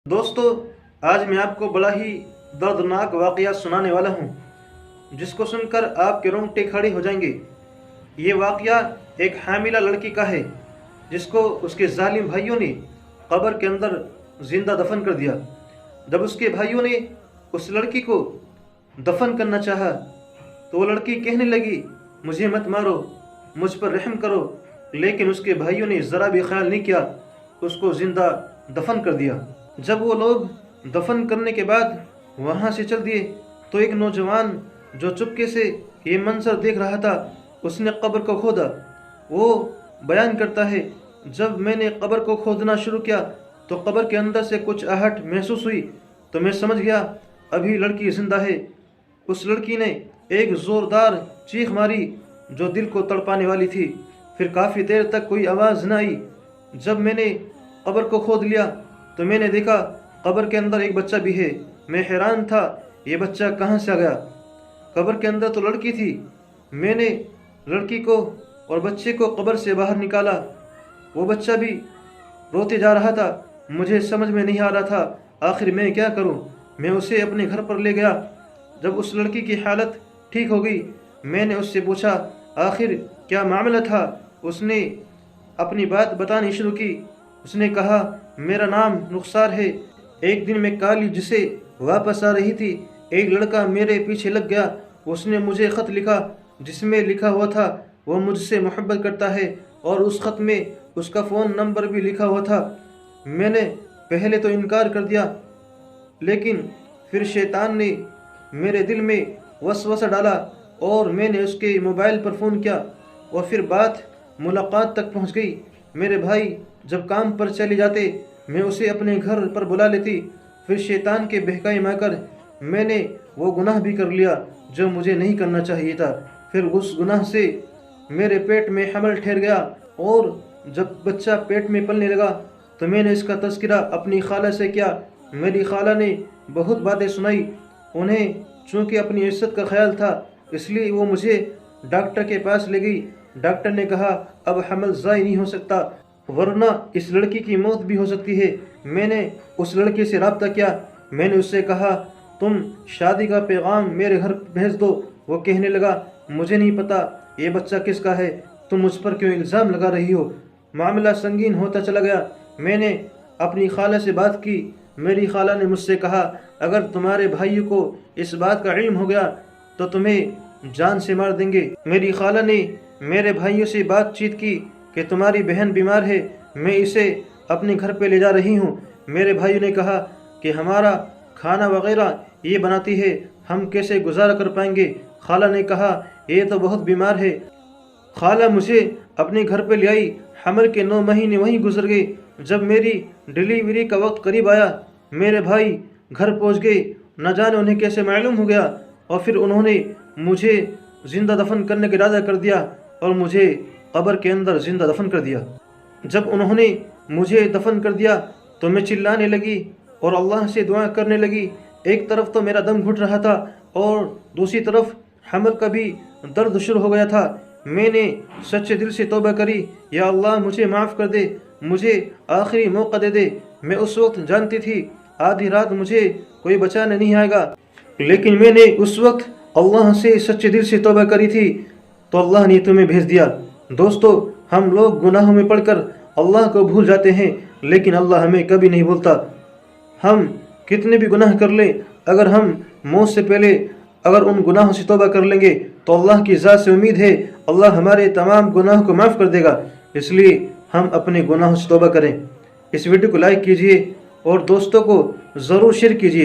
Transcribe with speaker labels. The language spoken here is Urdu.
Speaker 1: دوستو، آج میں آپ کو بڑا ہی دردناک واقعہ سنانے والا ہوں جس کو سن کر آپ کے رونگٹے کھڑے ہو جائیں گے۔ یہ واقعہ ایک حاملہ لڑکی کا ہے جس کو اس کے ظالم بھائیوں نے قبر کے اندر زندہ دفن کر دیا۔ جب اس کے بھائیوں نے اس لڑکی کو دفن کرنا چاہا تو وہ لڑکی کہنے لگی، مجھے مت مارو، مجھ پر رحم کرو، لیکن اس کے بھائیوں نے ذرا بھی خیال نہیں کیا، اس کو زندہ دفن کر دیا۔ جب وہ لوگ دفن کرنے کے بعد وہاں سے چل دیے تو ایک نوجوان جو چپکے سے یہ منظر دیکھ رہا تھا، اس نے قبر کو کھودا۔ وہ بیان کرتا ہے، جب میں نے قبر کو کھودنا شروع کیا تو قبر کے اندر سے کچھ آہٹ محسوس ہوئی تو میں سمجھ گیا ابھی لڑکی زندہ ہے۔ اس لڑکی نے ایک زوردار چیخ ماری جو دل کو تڑپانے والی تھی۔ پھر کافی دیر تک کوئی آواز نہ آئی۔ جب میں نے قبر کو کھود لیا تو میں نے دیکھا قبر کے اندر ایک بچہ بھی ہے۔ میں حیران تھا، یہ بچہ کہاں سے آ گیا؟ قبر کے اندر تو لڑکی تھی۔ میں نے لڑکی کو اور بچے کو قبر سے باہر نکالا۔ وہ بچہ بھی روتے جا رہا تھا۔ مجھے سمجھ میں نہیں آ رہا تھا آخر میں کیا کروں۔ میں اسے اپنے گھر پر لے گیا۔ جب اس لڑکی کی حالت ٹھیک ہو گئی، میں نے اس سے پوچھا آخر کیا معاملہ تھا۔ اس نے اپنی بات بتانی شروع کی۔ اس نے کہا، میرا نام رخسار ہے۔ ایک دن میں کالج سے واپس آ رہی تھی، ایک لڑکا میرے پیچھے لگ گیا۔ اس نے مجھے خط لکھا جس میں لکھا ہوا تھا وہ مجھ سے محبت کرتا ہے، اور اس خط میں اس کا فون نمبر بھی لکھا ہوا تھا۔ میں نے پہلے تو انکار کر دیا، لیکن پھر شیطان نے میرے دل میں وسوسہ ڈالا اور میں نے اس کے موبائل پر فون کیا، اور پھر بات ملاقات تک پہنچ گئی۔ میرے بھائی جب کام پر چلے جاتے میں اسے اپنے گھر پر بلا لیتی۔ پھر شیطان کے بہکائی میں کر میں نے وہ گناہ بھی کر لیا جو مجھے نہیں کرنا چاہیے تھا۔ پھر اس گناہ سے میرے پیٹ میں حمل ٹھہر گیا، اور جب بچہ پیٹ میں پلنے لگا تو میں نے اس کا تذکرہ اپنی خالہ سے کیا۔ میری خالہ نے بہت باتیں سنائی۔ انہیں چونکہ اپنی عزت کا خیال تھا اس لیے وہ مجھے ڈاکٹر کے پاس لے گئی۔ ڈاکٹر نے کہا اب حمل ضائع نہیں ہو سکتا، ورنہ اس لڑکی کی موت بھی ہو سکتی ہے۔ میں نے اس لڑکی سے رابطہ کیا۔ میں نے اس سے کہا تم شادی کا پیغام میرے گھر بھیج دو۔ وہ کہنے لگا، مجھے نہیں پتا یہ بچہ کس کا ہے، تم مجھ پر کیوں الزام لگا رہی ہو؟ معاملہ سنگین ہوتا چلا گیا۔ میں نے اپنی خالہ سے بات کی۔ میری خالہ نے مجھ سے کہا اگر تمہارے بھائیوں کو اس بات کا علم ہو گیا تو تمہیں جان سے مار دیں گے۔ میری خالہ نے میرے بھائیوں سے بات چیت کی کہ تمہاری بہن بیمار ہے، میں اسے اپنے گھر پہ لے جا رہی ہوں۔ میرے بھائیوں نے کہا کہ ہمارا کھانا وغیرہ یہ بناتی ہے، ہم کیسے گزارا کر پائیں گے؟ خالہ نے کہا یہ تو بہت بیمار ہے۔ خالہ مجھے اپنے گھر پہ لے آئی۔ حمل کے 9 مہینے وہیں گزر گئے۔ جب میری ڈیلیوری کا وقت قریب آیا میرے بھائی گھر پہنچ گئے۔ نہ جانے انہیں کیسے معلوم ہو گیا، اور پھر انہوں نے مجھے زندہ دفن کرنے کا ارادہ کر دیا اور مجھے قبر کے اندر زندہ دفن کر دیا۔ جب انہوں نے مجھے دفن کر دیا تو میں چلانے لگی اور اللہ سے دعا کرنے لگی۔ ایک طرف تو میرا دم گھٹ رہا تھا اور دوسری طرف حمل کا بھی درد شروع ہو گیا تھا۔ میں نے سچے دل سے توبہ کری، یا اللہ مجھے معاف کر دے، مجھے آخری موقع دے دے۔ میں اس وقت جانتی تھی آدھی رات مجھے کوئی بچانے نہیں آئے گا، لیکن میں نے اس وقت اللہ سے سچے دل سے توبہ کری تھی تو اللہ نے تمہیں بھیج دیا۔ دوستو، ہم لوگ گناہوں میں پڑھ کر اللہ کو بھول جاتے ہیں، لیکن اللہ ہمیں کبھی نہیں بھولتا۔ ہم کتنے بھی گناہ کر لیں، اگر ہم موت سے پہلے اگر ان گناہوں سے توبہ کر لیں گے تو اللہ کی ذات سے امید ہے اللہ ہمارے تمام گناہوں کو معاف کر دے گا۔ اس لیے ہم اپنے گناہوں سے توبہ کریں۔ اس ویڈیو کو لائک کیجئے اور دوستوں کو ضرور شیئر کیجئے۔